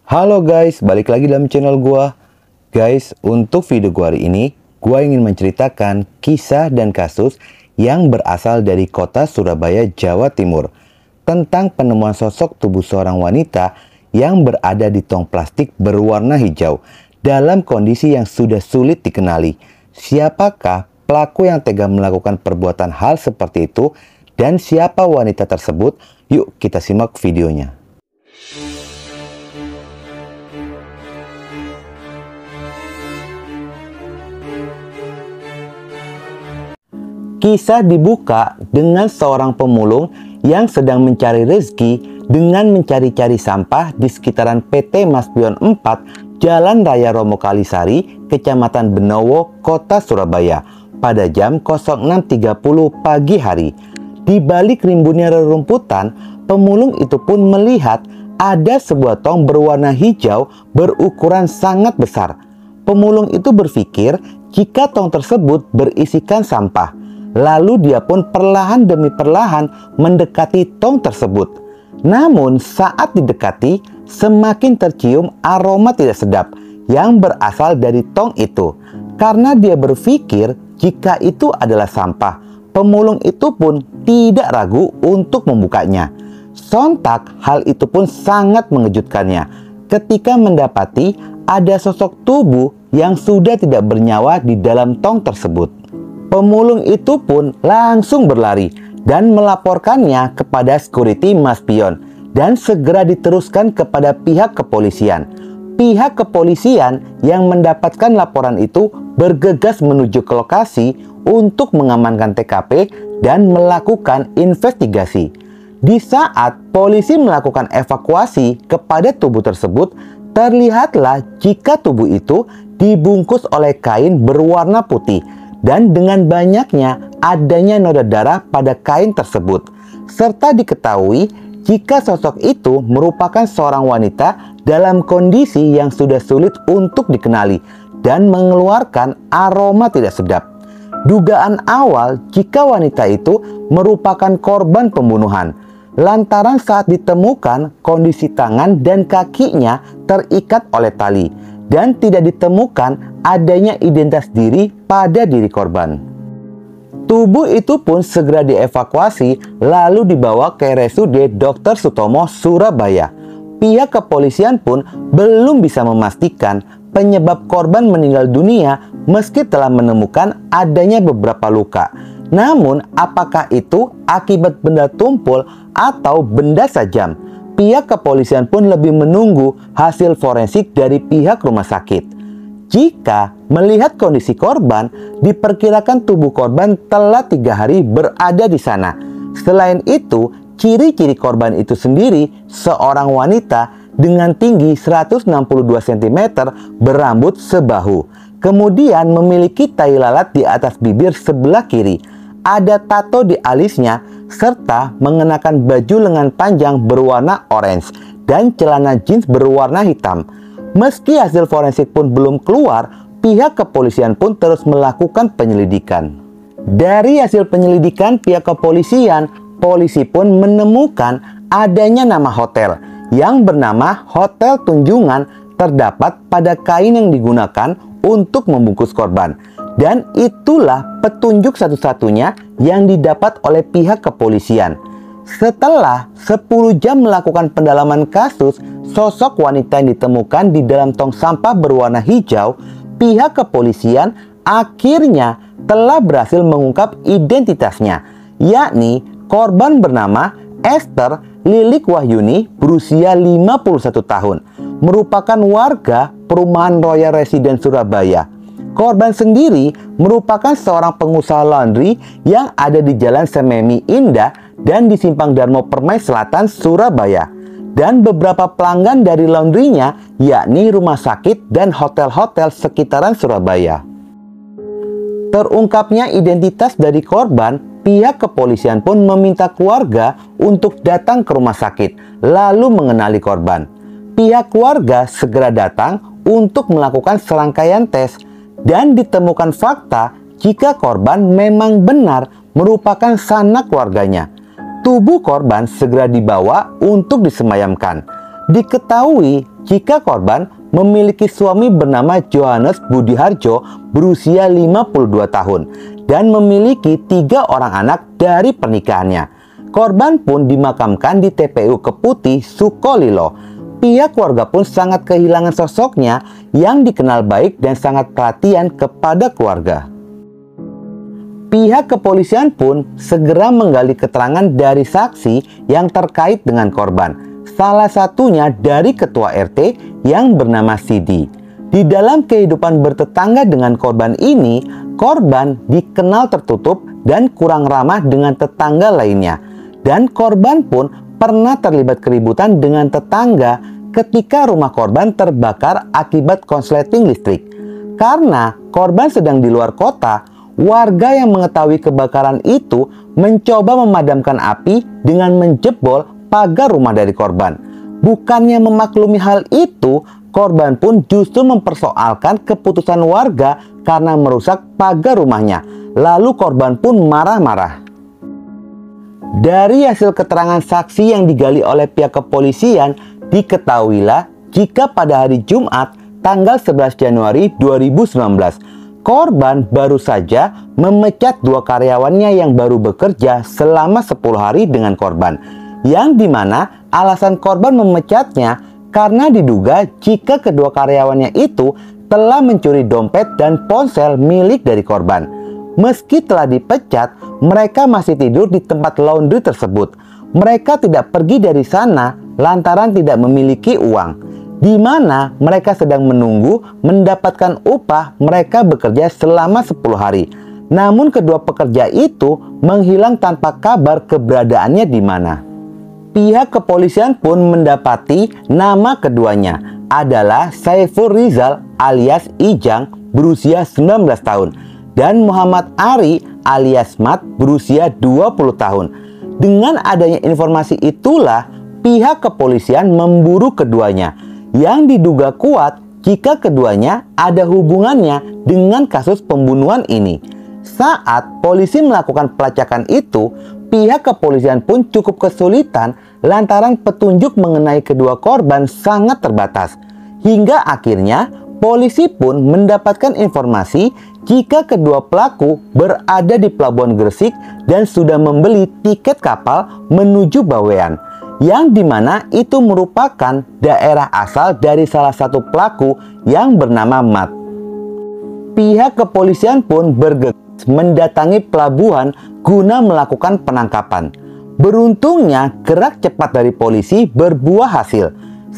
Halo guys, balik lagi dalam channel gua. Guys, untuk video gua hari ini, gua ingin menceritakan kisah dan kasus yang berasal dari kota Surabaya, Jawa Timur, tentang penemuan sosok tubuh seorang wanita yang berada di tong plastik berwarna hijau dalam kondisi yang sudah sulit dikenali. Siapakah pelaku yang tega melakukan perbuatan hal seperti itu dan siapa wanita tersebut? Yuk kita simak videonya. Kisah dibuka dengan seorang pemulung yang sedang mencari rezeki dengan mencari-cari sampah di sekitaran PT Maspion 4, Jalan Raya Romo Kalisari, Kecamatan Benowo, Kota Surabaya, pada jam 06.30 pagi hari. Di balik rimbunnya rerumputan, pemulung itu pun melihat ada sebuah tong berwarna hijau berukuran sangat besar. Pemulung itu berpikir jika tong tersebut berisikan sampah. Lalu dia pun perlahan demi perlahan mendekati tong tersebut. Namun saat didekati, semakin tercium aroma tidak sedap yang berasal dari tong itu. Karena dia berpikir jika itu adalah sampah, pemulung itu pun tidak ragu untuk membukanya. Sontak hal itu pun sangat mengejutkannya ketika mendapati ada sosok tubuh yang sudah tidak bernyawa di dalam tong tersebut. Pemulung itu pun langsung berlari dan melaporkannya kepada security Maspion dan segera diteruskan kepada pihak kepolisian. Pihak kepolisian yang mendapatkan laporan itu bergegas menuju ke lokasi untuk mengamankan TKP dan melakukan investigasi. Di saat polisi melakukan evakuasi kepada tubuh tersebut, terlihatlah jika tubuh itu dibungkus oleh kain berwarna putih dan dengan banyaknya adanya noda darah pada kain tersebut, serta diketahui jika sosok itu merupakan seorang wanita dalam kondisi yang sudah sulit untuk dikenali dan mengeluarkan aroma tidak sedap. Dugaan awal jika wanita itu merupakan korban pembunuhan, lantaran saat ditemukan kondisi tangan dan kakinya terikat oleh tali dan tidak ditemukan adanya identitas diri pada diri korban. Tubuh itu pun segera dievakuasi lalu dibawa ke RSUD Dr. Sutomo, Surabaya. Pihak kepolisian pun belum bisa memastikan penyebab korban meninggal dunia meski telah menemukan adanya beberapa luka. Namun, apakah itu akibat benda tumpul atau benda sajam? Pihak kepolisian pun lebih menunggu hasil forensik dari pihak rumah sakit. Jika melihat kondisi korban, diperkirakan tubuh korban telah 3 hari berada di sana. Selain itu, ciri-ciri korban itu sendiri seorang wanita dengan tinggi 162 cm berambut sebahu. Kemudian memiliki tai lalat di atas bibir sebelah kiri. Ada tato di alisnya serta mengenakan baju lengan panjang berwarna orange dan celana jeans berwarna hitam. Meski hasil forensik pun belum keluar, pihak kepolisian pun terus melakukan penyelidikan. Dari hasil penyelidikan pihak kepolisian, polisi pun menemukan adanya nama hotel yang bernama Hotel Tunjungan terdapat pada kain yang digunakan untuk membungkus korban. Dan itulah petunjuk satu-satunya yang didapat oleh pihak kepolisian. Setelah 10 jam melakukan pendalaman kasus, sosok wanita yang ditemukan di dalam tong sampah berwarna hijau, pihak kepolisian akhirnya telah berhasil mengungkap identitasnya, yakni korban bernama Esther Lilik Wahyuni berusia 51 tahun, merupakan warga perumahan Royal Residence Surabaya. Korban sendiri merupakan seorang pengusaha laundry yang ada di Jalan Sememi Indah dan di Simpang Darmo Permai Selatan, Surabaya. Dan beberapa pelanggan dari laundrynya yakni rumah sakit dan hotel-hotel sekitaran Surabaya. Terungkapnya identitas dari korban, pihak kepolisian pun meminta keluarga untuk datang ke rumah sakit lalu mengenali korban. Pihak keluarga segera datang untuk melakukan serangkaian tes dan ditemukan fakta jika korban memang benar merupakan sanak keluarganya. Tubuh korban segera dibawa untuk disemayamkan. Diketahui jika korban memiliki suami bernama Johannes Budiharjo berusia 52 tahun dan memiliki 3 orang anak dari pernikahannya. Korban pun dimakamkan di TPU Keputih, Sukolilo. Pihak keluarga pun sangat kehilangan sosoknya yang dikenal baik dan sangat perhatian kepada keluarga. Pihak kepolisian pun segera menggali keterangan dari saksi yang terkait dengan korban. Salah satunya dari ketua RT yang bernama Sidi. Di dalam kehidupan bertetangga dengan korban ini, korban dikenal tertutup dan kurang ramah dengan tetangga lainnya. Dan korban pun pernah terlibat keributan dengan tetangga ketika rumah korban terbakar akibat konsleting listrik. Karena korban sedang di luar kota, warga yang mengetahui kebakaran itu mencoba memadamkan api dengan menjebol pagar rumah dari korban. Bukannya memaklumi hal itu, korban pun justru mempersoalkan keputusan warga karena merusak pagar rumahnya. Lalu korban pun marah-marah. Dari hasil keterangan saksi yang digali oleh pihak kepolisian, diketahuilah jika pada hari Jumat tanggal 11 Januari 2019, korban baru saja memecat 2 karyawannya yang baru bekerja selama 10 hari dengan korban, yang dimana alasan korban memecatnya karena diduga jika kedua karyawannya itu telah mencuri dompet dan ponsel milik dari korban. Meski telah dipecat, mereka masih tidur di tempat laundry tersebut. Mereka tidak pergi dari sana lantaran tidak memiliki uang, di mana mereka sedang menunggu mendapatkan upah mereka bekerja selama 10 hari. Namun kedua pekerja itu menghilang tanpa kabar keberadaannya di mana. Pihak kepolisian pun mendapati nama keduanya adalah Saiful Rizal alias Ijang berusia 19 tahun dan Muhammad Ari alias Mat berusia 20 tahun. Dengan adanya informasi itulah pihak kepolisian memburu keduanya yang diduga kuat jika keduanya ada hubungannya dengan kasus pembunuhan ini. Saat polisi melakukan pelacakan itu, pihak kepolisian pun cukup kesulitan lantaran petunjuk mengenai kedua korban sangat terbatas. Hingga akhirnya polisi pun mendapatkan informasi jika kedua pelaku berada di Pelabuhan Gresik dan sudah membeli tiket kapal menuju Bawean, yang dimana itu merupakan daerah asal dari salah satu pelaku yang bernama Mat. Pihak kepolisian pun bergegas mendatangi pelabuhan guna melakukan penangkapan. Beruntungnya gerak cepat dari polisi berbuah hasil.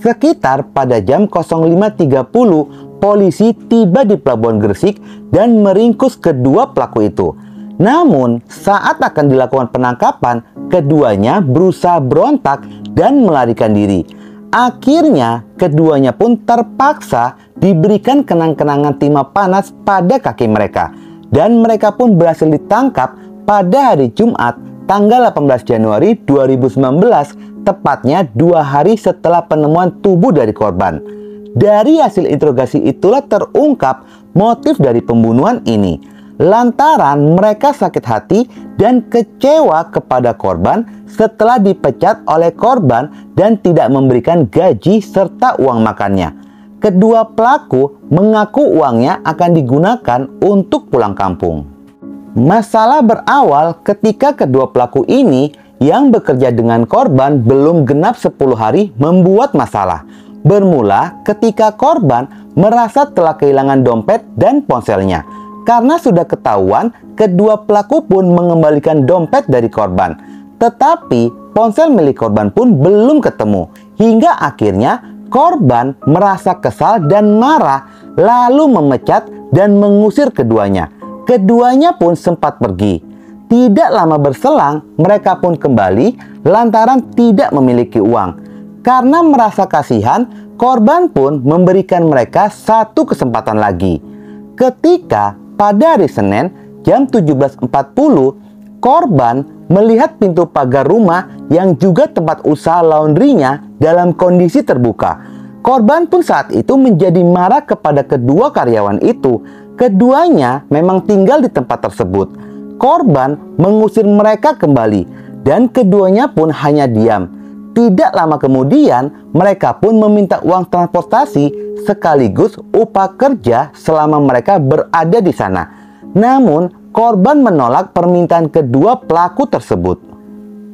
Sekitar pada jam 05.30 polisi tiba di Pelabuhan Gresik dan meringkus kedua pelaku itu. Namun saat akan dilakukan penangkapan, keduanya berusaha berontak dan melarikan diri. Akhirnya keduanya pun terpaksa diberikan kenang-kenangan timah panas pada kaki mereka. Dan mereka pun berhasil ditangkap pada hari Jumat tanggal 18 Januari 2019, tepatnya 2 hari setelah penemuan tubuh dari korban. Dari hasil interogasi itulah terungkap motif dari pembunuhan ini. Lantaran mereka sakit hati dan kecewa kepada korban setelah dipecat oleh korban dan tidak memberikan gaji serta uang makannya. Kedua pelaku mengaku uangnya akan digunakan untuk pulang kampung. Masalah berawal ketika kedua pelaku ini yang bekerja dengan korban belum genap 10 hari membuat masalah. Bermula ketika korban merasa telah kehilangan dompet dan ponselnya. Karena sudah ketahuan, kedua pelaku pun mengembalikan dompet dari korban. Tetapi ponsel milik korban pun belum ketemu. Hingga akhirnya korban merasa kesal dan marah, lalu memecat dan mengusir keduanya. Keduanya pun sempat pergi. Tidak lama berselang, mereka pun kembali lantaran tidak memiliki uang. Karena merasa kasihan, korban pun memberikan mereka satu kesempatan lagi. Ketika pada hari Senin jam 17.40, korban melihat pintu pagar rumah yang juga tempat usaha laundrynya dalam kondisi terbuka. Korban pun saat itu menjadi marah kepada kedua karyawan itu. Keduanya memang tinggal di tempat tersebut. Korban mengusir mereka kembali dan keduanya pun hanya diam. Tidak lama kemudian, mereka pun meminta uang transportasi sekaligus upah kerja selama mereka berada di sana. Namun, korban menolak permintaan kedua pelaku tersebut.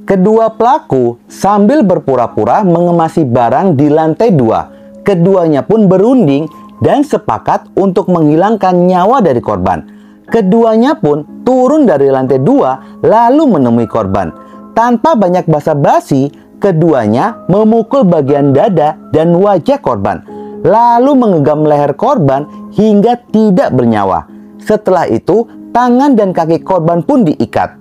Kedua pelaku sambil berpura-pura mengemasi barang di lantai 2. Keduanya pun berunding dan sepakat untuk menghilangkan nyawa dari korban. Keduanya pun turun dari lantai 2 lalu menemui korban. Tanpa banyak basa-basi, keduanya memukul bagian dada dan wajah korban, lalu menggenggam leher korban hingga tidak bernyawa. Setelah itu, tangan dan kaki korban pun diikat.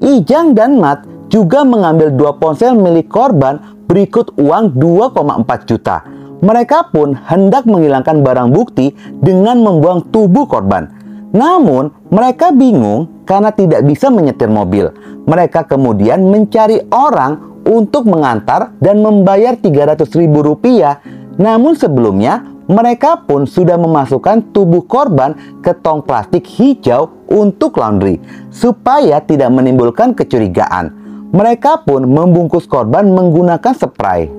Ijang dan Mat juga mengambil 2 ponsel milik korban berikut uang 2,4 juta. Mereka pun hendak menghilangkan barang bukti dengan membuang tubuh korban. Namun, mereka bingung karena tidak bisa menyetir mobil. Mereka kemudian mencari orang untuk mengantar dan membayar Rp300.000. Namun sebelumnya, mereka pun sudah memasukkan tubuh korban ke tong plastik hijau untuk laundry, supaya tidak menimbulkan kecurigaan. Mereka pun membungkus korban menggunakan spray.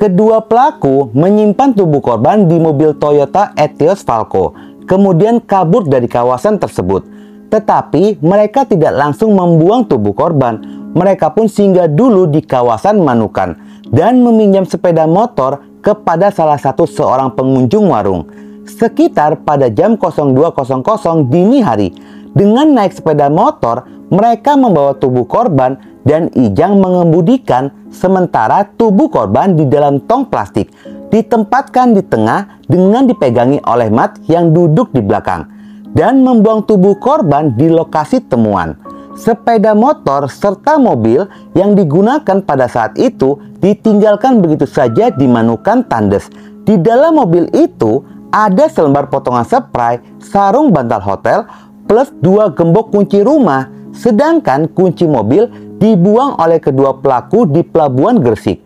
Kedua pelaku menyimpan tubuh korban di mobil Toyota Etios Falco, kemudian kabur dari kawasan tersebut. Tetapi mereka tidak langsung membuang tubuh korban. Mereka pun singgah dulu di kawasan Manukan dan meminjam sepeda motor kepada salah satu seorang pengunjung warung. Sekitar pada jam 02.00 dini hari, dengan naik sepeda motor, mereka membawa tubuh korban dan Ijang mengemudikan, sementara tubuh korban di dalam tong plastik ditempatkan di tengah dengan dipegangi oleh Mat yang duduk di belakang, dan membuang tubuh korban di lokasi temuan. Sepeda motor serta mobil yang digunakan pada saat itu ditinggalkan begitu saja di Manukan Tandes. Di dalam mobil itu ada selembar potongan spray, sarung bantal hotel, plus 2 gembok kunci rumah. Sedangkan kunci mobil dibuang oleh kedua pelaku di Pelabuhan Gresik.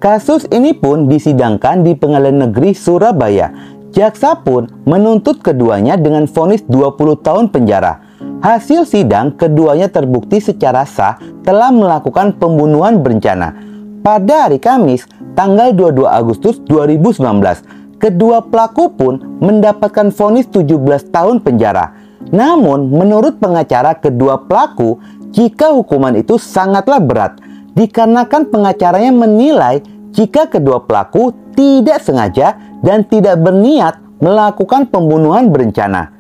Kasus ini pun disidangkan di Pengadilan Negeri Surabaya. Jaksa pun menuntut keduanya dengan vonis 20 tahun penjara. Hasil sidang, keduanya terbukti secara sah telah melakukan pembunuhan berencana. Pada hari Kamis, tanggal 22 Agustus 2019, kedua pelaku pun mendapatkan vonis 17 tahun penjara. Namun, menurut pengacara kedua pelaku, jika hukuman itu sangatlah berat, dikarenakan pengacaranya menilai jika kedua pelaku tidak sengaja dan tidak berniat melakukan pembunuhan berencana.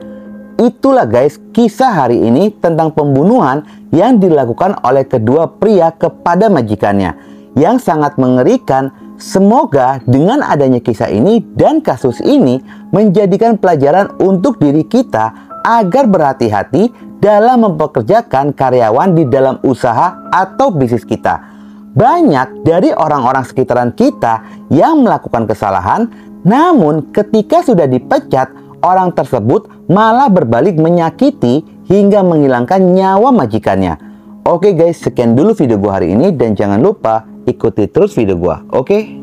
Itulah guys, kisah hari ini tentang pembunuhan yang dilakukan oleh kedua pria kepada majikannya, yang sangat mengerikan. Semoga dengan adanya kisah ini dan kasus ini menjadikan pelajaran untuk diri kita agar berhati-hati dalam mempekerjakan karyawan di dalam usaha atau bisnis kita. Banyak dari orang-orang sekitaran kita yang melakukan kesalahan, namun ketika sudah dipecat, orang tersebut malah berbalik menyakiti hingga menghilangkan nyawa majikannya. Oke guys, sekian dulu video gua hari ini dan jangan lupa ikuti terus video gua. Oke?